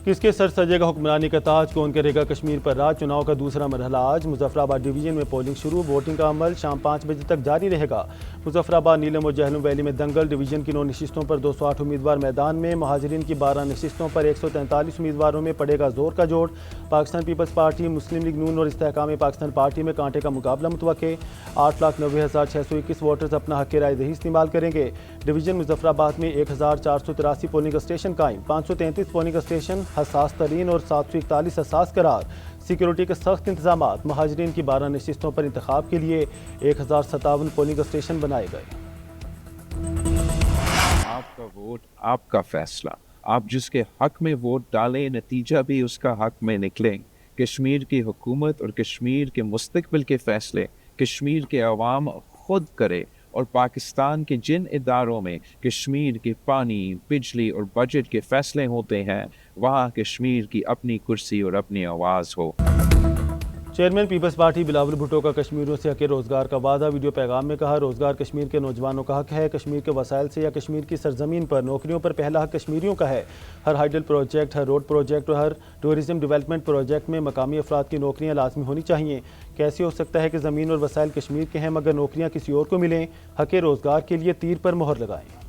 کس کے سر سجے گا حکمرانی کا تاج، کون کرے گا کشمیر پر راج؟ چناؤ کا دوسرا مرحلہ آج مظفر آباد ڈویژن میں پولنگ شروع، ووٹنگ کا عمل شام 5 بجے تک جاری رہے گا۔ مظفر آباد، نیلم اور جہلم ویلی میں دنگل، ڈویژن کی 9 نشستوں پر 208 امیدوار میدان میں، مہاجرین کی 12 نشستوں پر 143 امیدواروں میں پڑے گا زور کا جوڑ۔ پاکستان پیپلز پارٹی، مسلم لیگ نون اور استحکام پاکستان پارٹی میں کانٹے کا مقابلہ متوقع۔ 8,90,621 ووٹرز اپنا حق رائے دہی استعمال کریں گے۔ ڈویژن مظفر آباد میں 1,483 پولنگ اسٹیشن قائم، 533 پولنگ اسٹیشن حساس ترین اور 741 حساس قرار۔ سیکیورٹی کے سخت انتظامات، مہاجرین کی 12 نشستوں پر انتخاب کے لیے 1057 پولنگ اسٹیشن بنائے گئے۔ آپ کا ووٹ آپ کا فیصلہ، آپ جس کے حق میں ووٹ ڈالیں نتیجہ بھی اس کا حق میں نکلیں۔ کشمیر کی حکومت اور کشمیر کے مستقبل کے فیصلے کشمیر کے عوام خود کرے، اور پاکستان کے جن اداروں میں کشمیر کے پانی، بجلی اور بجٹ کے فیصلے ہوتے ہیں وہاں کشمیر کی اپنی کرسی اور اپنی آواز ہو۔ چیئرمین پیپلز پارٹی بلاول بھٹو کا کشمیریوں سے حق روزگار کا وعدہ، ویڈیو پیغام میں کہا روزگار کشمیر کے نوجوانوں کا حق ہے، کشمیر کے وسائل سے یا کشمیر کی سرزمین پر نوکریوں پر پہلا حق کشمیریوں کا ہے۔ ہر ہائیڈل پروجیکٹ، ہر روڈ پروجیکٹ اور ہر ٹورزم ڈیولپمنٹ پروجیکٹ میں مقامی افراد کی نوکریاں لازمی ہونی چاہیے۔ کیسے ہو سکتا ہے کہ زمین اور وسائل کشمیر کے ہیں مگر نوکریاں کسی اور کو ملیں؟ حق روزگار کے لیے تیر پر مہر لگائیں۔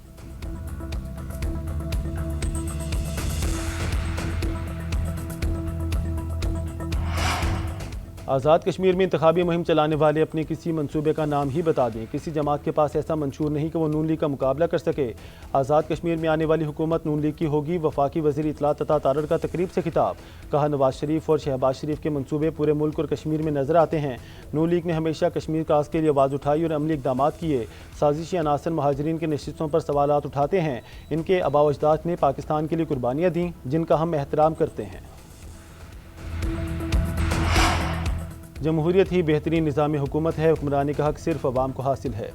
آزاد کشمیر میں انتخابی مہم چلانے والے اپنے کسی منصوبے کا نام ہی بتا دیں، کسی جماعت کے پاس ایسا منشور نہیں کہ وہ نون لیگ کا مقابلہ کر سکے۔ آزاد کشمیر میں آنے والی حکومت نون لیگ کی ہوگی، وفاقی وزیر اطلاعات عطا تارڑ کا تقریب سے خطاب، کہا نواز شریف اور شہباز شریف کے منصوبے پورے ملک اور کشمیر میں نظر آتے ہیں، نون لیگ نے ہمیشہ کشمیر کاز کے لیے آواز اٹھائی اور عملی اقدامات کیے، سازشی عناصر مہاجرین کے نشستوں پر سوالات اٹھاتے ہیں، ان کے آباء و اجداد نے پاکستان کے لیے قربانیاں دیں جن کا ہم احترام کرتے ہیں۔ جمہوریت ہی بہترین نظام حکومت ہے، حکمرانی کا حق صرف عوام کو حاصل ہے۔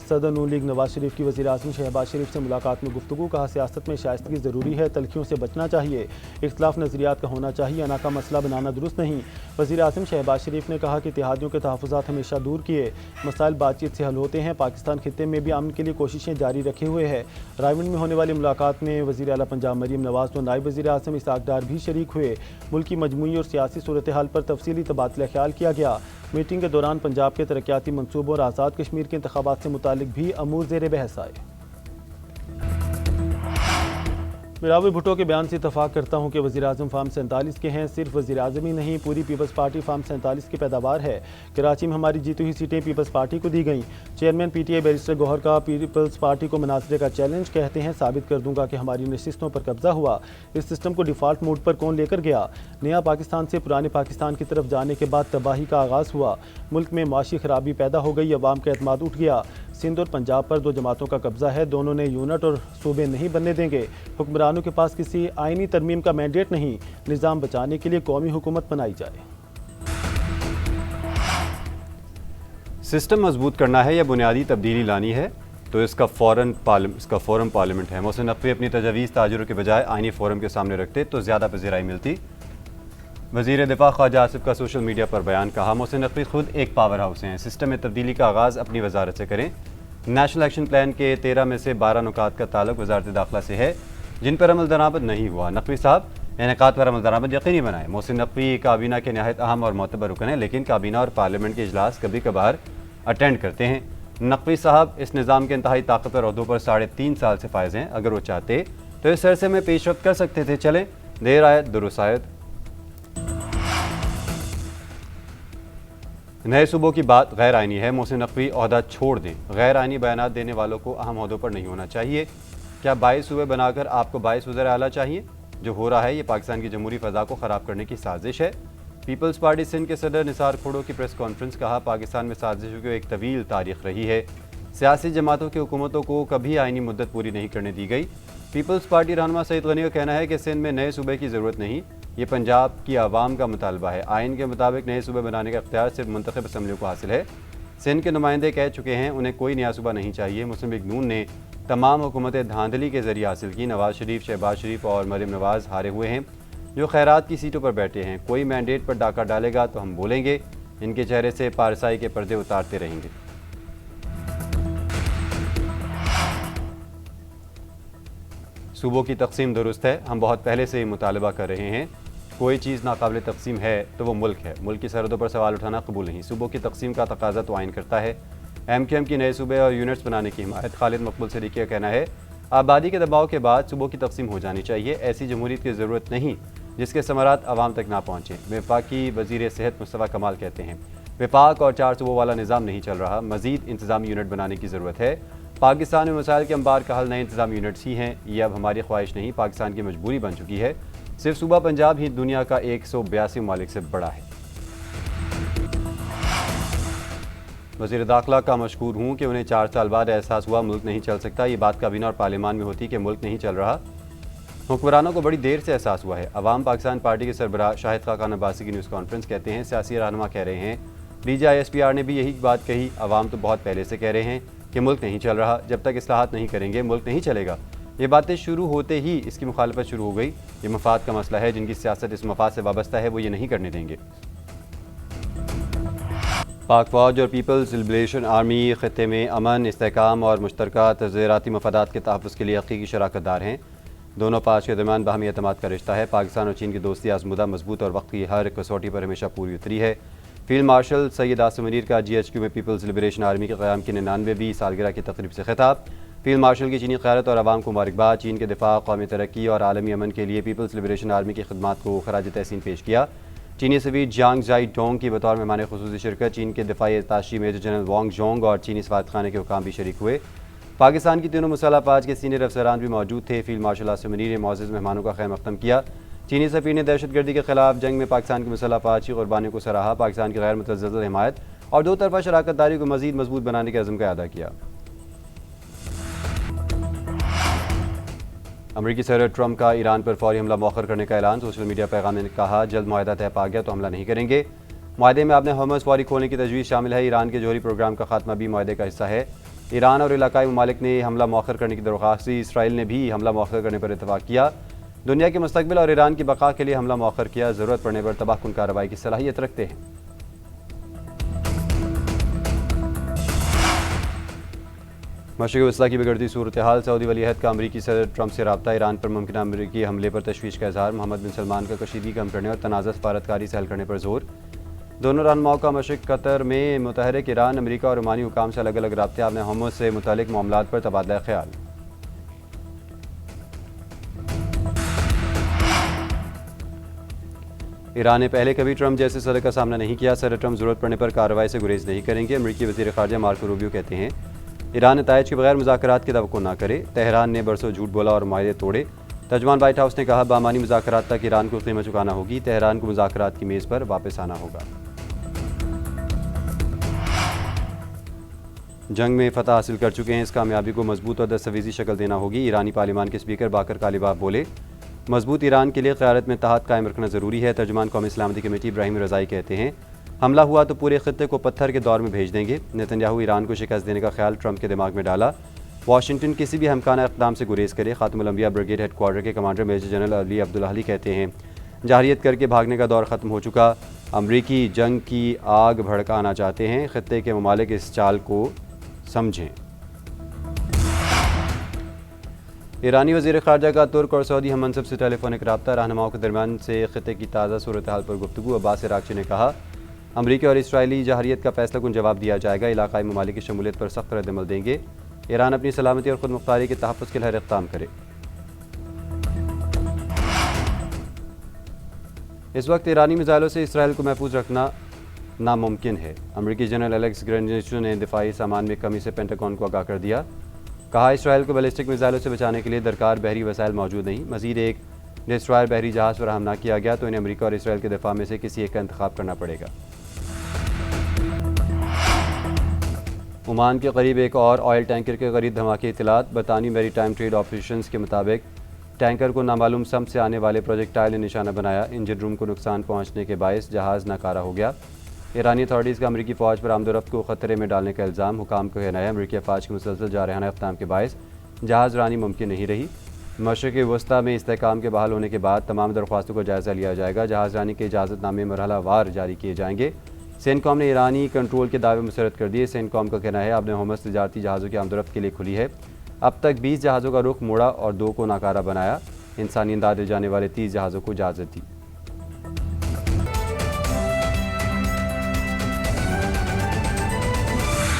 صدر نون لیگ نواز شریف کی وزیر اعظم شہباز شریف سے ملاقات میں گفتگو، کہا سیاست میں شائستگی ضروری ہے، تلخیوں سے بچنا چاہیے، اختلاف نظریات کا ہونا چاہیے، انا کا مسئلہ بنانا درست نہیں۔ وزیر اعظم شہباز شریف نے کہا کہ اتحادیوں کے تحفظات ہمیشہ دور کیے، مسائل بات چیت سے حل ہوتے ہیں، پاکستان خطے میں بھی امن کے لیے کوششیں جاری رکھے ہوئے ہے۔ رائے میں ہونے والی ملاقات میں وزیر اعلیٰ پنجاب مریم نواز و نائب وزیر اعظم اسحاق ڈار بھی شریک ہوئے، ملک کی مجموعی اور سیاسی صورتحال پر تفصیلی تبادلہ خیال کیا گیا۔ میٹنگ کے دوران پنجاب کے ترقیاتی منصوبوں اور آزاد کشمیر کے انتخابات سے متعلق بھی امور زیر بحث آئے۔ بلاول بھٹو کے بیان سے اتفاق کرتا ہوں کہ وزیراعظم فارم 47 کے ہیں، صرف وزیراعظم ہی نہیں پوری پیپلز پارٹی فارم 47 کی پیداوار ہے۔ کراچی میں ہماری جیتی ہوئی سیٹیں پیپلز پارٹی کو دی گئیں۔ Chairman P T I barrister Gohar کا پیپلز پارٹی کو مناظرے کا چیلنج، کہتے ہیں ثابت کر دوں گا کہ ہماری نشستوں پر قبضہ ہوا، اس سسٹم کو ڈیفالٹ موڈ پر کون لے کر گیا؟ نیا پاکستان سے پرانے پاکستان کی طرف جانے کے بعد تباہی کا آغاز ہوا، ملک میں معاشی خرابی پیدا ہو گئی، عوام کا اعتماد اٹھ گیا۔ سندھ اور پنجاب پر 2 جماعتوں کا قبضہ ہے، دونوں نے یونٹ اور صوبے نہیں بننے دیں گے، حکمرانوں کے پاس کسی آئینی ترمیم کا مینڈیٹ نہیں، نظام بچانے کے لیے قومی حکومت بنائی جائے۔ سسٹم مضبوط کرنا ہے یا بنیادی تبدیلی لانی ہے تو اس کا فورم پارلیمنٹ ہے۔ محسن نقوی اپنی تجاویز تاجروں کے بجائے آئینی فورم کے سامنے رکھتے تو زیادہ پذیرائی ملتی۔ وزیر دفاع خواجہ آصف کا سوشل میڈیا پر بیان، کہا محسن نقوی خود ایک پاور ہاؤس ہیں، سسٹم میں تبدیلی کا آغاز اپنی وزارت سے کریں۔ نیشنل ایکشن پلان کے 13 میں سے 12 نکات کا تعلق وزارت داخلہ سے ہے جن پر عمل درآمد نہیں ہوا۔ نقوی صاحب انعقاد پر عمل درآمد یقینی بنائیں۔ محسن نقوی کابینہ کے نہایت اہم اور معتبر رکن ہیں، لیکن کابینہ اور پارلیمنٹ کے اجلاس کبھی کبھار اٹینڈ کرتے ہیں۔ نقوی صاحب اس نظام کے انتہائی طاقتور عہدوں پر 3.5 سال سے فائز ہیں، اگر وہ چاہتے تو اس عرصے میں پیش رفت کر سکتے تھے۔ چلیں، دیر آیت درست آیت۔ نئے صوبوں کی بات غیر آئینی ہے، محسن نقوی عہدہ چھوڑ دیں، غیر آئینی بیانات دینے والوں کو اہم عہدوں پر نہیں ہونا چاہیے۔ کیا 22 صوبے بنا کر آپ کو 22 وزراء اعلیٰ چاہیے؟ جو ہو رہا ہے یہ پاکستان کی جمہوری فضا کو خراب کرنے کی سازش ہے۔ پیپلز پارٹی سندھ کے صدر نثار کھوڑو کی پریس کانفرنس، کہا پاکستان میں سازشوں کی ایک طویل تاریخ رہی ہے، سیاسی جماعتوں کی حکومتوں کو کبھی آئینی مدت پوری نہیں کرنے دی گئی۔ پیپلز پارٹی رہنما سعید غنی کا کہنا ہے کہ سندھ میں نئے صوبے کی ضرورت نہیں، یہ پنجاب کی عوام کا مطالبہ ہے، آئین کے مطابق نئے صوبے بنانے کا اختیار صرف منتخب اسمبلیوں کو حاصل ہے۔ سندھ کے نمائندے کہہ چکے ہیں انہیں کوئی نیا صوبہ نہیں چاہیے۔ مسلم لیگ نون نے تمام حکومتیں دھاندلی کے ذریعے حاصل کی، نواز شریف، شہباز شریف اور مریم نواز ہارے ہوئے ہیں جو خیرات کی سیٹوں پر بیٹھے ہیں، کوئی مینڈیٹ پر ڈاکہ ڈالے گا تو ہم بولیں گے، ان کے چہرے سے پارسائی کے پردے اتارتے رہیں گے۔ صوبوں کی تقسیم درست ہے، ہم بہت پہلے سے یہ مطالبہ کر رہے ہیں، کوئی چیز ناقابل تقسیم ہے تو وہ ملک ہے، ملک کی سرحدوں پر سوال اٹھانا قبول نہیں، صوبوں کی تقسیم کا تقاضا تو آئین کرتا ہے۔ MQM کی نئے صوبے اور یونٹس بنانے کی حمایت، خالد مقبول صدیقی کا کہنا ہے آبادی کے دباؤ کے بعد صوبوں کی تقسیم ہو جانی چاہیے، ایسی جمہوریت کی ضرورت نہیں جس کے ثمرات عوام تک نہ پہنچیں۔ وفاقی وزیر صحت مصطفیٰ کمال کہتے ہیں وفاق اور 4 صوبوں والا نظام نہیں چل رہا، مزید انتظامی یونٹ بنانے کی ضرورت ہے۔ پاکستان میں مسائل کے انبار کا حل نئے انتظامی یونٹس ہی ہیں، یہ اب ہماری خواہش نہیں، پاکستان کی مجبوری بن چکی ہے۔ صرف صوبہ پنجاب ہی دنیا کا 182 ممالک سے بڑا ہے۔ وزیر داخلہ کا مشکور ہوں کہ انہیں 4 سال بعد احساس ہوا ملک نہیں چل سکتا، یہ بات کابینہ اور پارلیمان میں ہوتی کہ ملک نہیں چل رہا، حکمرانوں کو بڑی دیر سے احساس ہوا ہے۔ عوام پاکستان پارٹی کے سربراہ شاہد خاقان عباسی کی نیوز کانفرنس کہتے ہیں سیاسی رہنما کہہ رہے ہیں، DGI-SPR نے بھی یہی بات کہی، عوام تو بہت پہلے سے کہہ رہے ہیں کہ ملک نہیں چل رہا، جب تک اصلاحات نہیں کریں گے ملک نہیں چلے گا۔ یہ باتیں شروع ہوتے ہی اس کی مخالفت شروع ہو گئی، یہ مفاد کا مسئلہ ہے، جن کی سیاست اس مفاد سے وابستہ ہے وہ یہ نہیں کرنے دیں گے۔ پاک فوج اور پیپلز لبریشن آرمی خطے میں امن، استحکام اور مشترکہ تجارتی مفادات کے تحفظ کے لیے حقیقی شراکت دار ہیں۔ دونوں پاس کے درمیان باہمی اعتماد کا رشتہ ہے۔ پاکستان اور چین کی دوستی آزمودہ، مضبوط اور وقت کی ہر کسوٹی پر ہمیشہ پوری اتری ہے۔ فیلڈ مارشل سید آصف منیر کا GHQ میں پیپلز لبریشن آرمی کے قیام کی 99ویں سالگرہ کی تقریب سے خطاب۔ فیلڈ مارشل کی چینی قیادت اور عوام کو مبارکباد، چین کے دفاع، قومی ترقی اور عالمی امن کے لیے پیپلز لبریشن آرمی کی خدمات کو خراج تحسین پیش کیا۔ چینی سفیر جانگ جائی ڈونگ کی بطور مہمان خصوصی شرکت، چین کے دفاعی اتاشی میجر جنرل وانگ جونگ اور چینی سفارت خانے کے حکام بھی شریک ہوئے۔ پاکستان کی تینوں مسلح افواج کے سینئر افسران بھی موجود تھے۔ فیلڈ مارشل آصف منیر نے معزز مہمانوں کا خیر مقدم کیا۔ چینی سفیر نے دہشت گردی کے خلاف جنگ میں پاکستان کی مسلح افواج کی قربانیوں کو سراہا، پاکستان کی غیر متزلزل حمایت اور دو طرفہ شراکت داری کو مزید مضبوط بنانے کے عزم کا اعادہ کیا۔ امریکی صدر ٹرمپ کا ایران پر فوری حملہ مؤخر کرنے کا اعلان، سوشل میڈیا پیغام میں نے کہا جلد معاہدہ طے پا گیا تو حملہ نہیں کریں گے۔ معاہدے میں آپ نے ہرمز فوری کھولنے کی تجویز شامل ہے، ایران کے جوہری پروگرام کا خاتمہ بھی معاہدے کا حصہ ہے۔ ایران اور علاقائی ممالک نے حملہ مؤخر کرنے کی درخواست دی، اسرائیل نے بھی حملہ مؤخر کرنے پر اتفاق کیا۔ دنیا کے مستقبل اور ایران کی بقا کے لیے حملہ مؤخر کیا، ضرورت پڑنے پر تباہ کن کارروائی کی صلاحیت رکھتے ہیں۔ مشرق وسطیٰ کی بگڑتی صورتحال، سعودی ولی عہد کا امریکی صدر ٹرمپ سے رابطہ، ایران پر ممکنہ امریکی حملے پر تشویش کا اظہار، محمد بن سلمان کا کشیدگی کم کرنے اور تنازع سفارتکاری سے حل کرنے پر زور۔ دونوں رہنماؤں کا مشرق قطر میں متحرک ایران، امریکہ اور عمانی حکام سے الگ الگ رابطے، آپ نے ہرمز سے متعلق معاملات پر تبادلہ خیال۔ ایران نے پہلے کبھی ٹرمپ جیسے صدر کا سامنا نہیں کیا، صدر ٹرمپ ضرورت پڑنے پر کارروائی سے گریز نہیں کریں گے، امریکی وزیر خارجہ مارکو روبیو کہتے ہیں ایران نتائج کے بغیر مذاکرات کی توقع نہ کرے، تہران نے برسوں جھوٹ بولا اور معاہدے توڑے۔ ترجمان وائٹ ہاؤس نے کہا بامعنی مذاکرات تک ایران کو قیمت چکانا ہوگی، تہران کو مذاکرات کی میز پر واپس آنا ہوگا۔ جنگ میں فتح حاصل کر چکے ہیں، اس کامیابی کو مضبوط اور دستاویزی شکل دینا ہوگی، ایرانی پارلیمان کے اسپیکر باقر کالیباف بولے۔ مضبوط ایران کے لیے قیادت میں اتحاد قائم رکھنا ضروری ہے، ترجمان قومی سلامتی کمیٹی ابراہیم رضائی کہتے ہیں حملہ ہوا تو پورے خطے کو پتھر کے دور میں بھیج دیں گے، نتن یاہو ایران کو شکست دینے کا خیال ٹرمپ کے دماغ میں ڈالا، واشنگٹن کسی بھی ہمکانہ اقدام سے گریز کرے، خاتم الانبیاء بریگیڈ ہیڈ کوارٹر کے کمانڈر میجر جنرل علی عبدالحلی کہتے ہیں جارحیت کر کے بھاگنے کا دور ختم ہو چکا، امریکی جنگ کی آگ بھڑکانا چاہتے ہیں، خطے کے ممالک اس چال کو سمجھیں۔ ایرانی وزیر خارجہ کا ترک اور سعودی ہم منصب سے ٹیلی فونک رابطہ، رہنماؤں کے درمیان سے خطے کی تازہ صورتحال پر گفتگو، عباس عراقچی نے کہا امریکی اور اسرائیلی جارحیت کا فیصلہ کن جواب دیا جائے گا، علاقائی ممالک کی شمولیت پر سخت رد عمل دیں گے، ایران اپنی سلامتی اور خود مختاری کے تحفظ کے لیے ہر اقدام کرے۔ اس وقت ایرانی میزائلوں سے اسرائیل کو محفوظ رکھنا ناممکن ہے، امریکی جنرل الیکس گرینیچو نے دفاعی سامان میں کمی سے پینٹاگون کو آگاہ کر دیا، کہا اسرائیل کو بیلسٹک میزائلوں سے بچانے کے لیے درکار بحری وسائل موجود نہیں، مزید ایک ڈسٹرائر بحری جہاز فراہم نہ کیا گیا تو انہیں امریکہ اور اسرائیل کے دفاع میں سے کسی ایک کا انتخاب کرنا پڑے گا۔ عمان کے قریب ایک اور آئل ٹینکر کے قریب دھماکے اطلاعات، برطانوی میری ٹائم ٹریڈ آپریشنز کے مطابق ٹینکر کو نامعلوم سمت سے آنے والے پروجیکٹائل نے نشانہ بنایا، انجن روم کو نقصان پہنچنے کے باعث جہاز ناکارہ ہو گیا۔ ایرانی اتھارٹیز کا امریکی فوج پر آمد و رفت کو خطرے میں ڈالنے کا الزام، حکام کو کہنا ہے امریکی افواج کی مسلسل جارحانہ اقدام کے باعث جہاز رانی ممکن نہیں رہی۔ مشرق وسطیٰ میں استحکام کے بحال ہونے کے بعد تمام درخواستوں کا جائزہ لیا جائے گا، جہاز رانی کے اجازت نامے مرحلہ وار جاری کیے جائیں گے۔ سینکوم نے ایرانی کنٹرول کے دعوے مسترد کر دیے، سینکوم کا کہنا ہے اب نے ہرمز تجارتی جہازوں کی آمد و رفت کے لیے کھلی ہے، اب تک 20 جہازوں کا رخ موڑا اور 2 کو ناکارہ بنایا، انسانی امداد لے جانے والے 30 جہازوں کو اجازت دی۔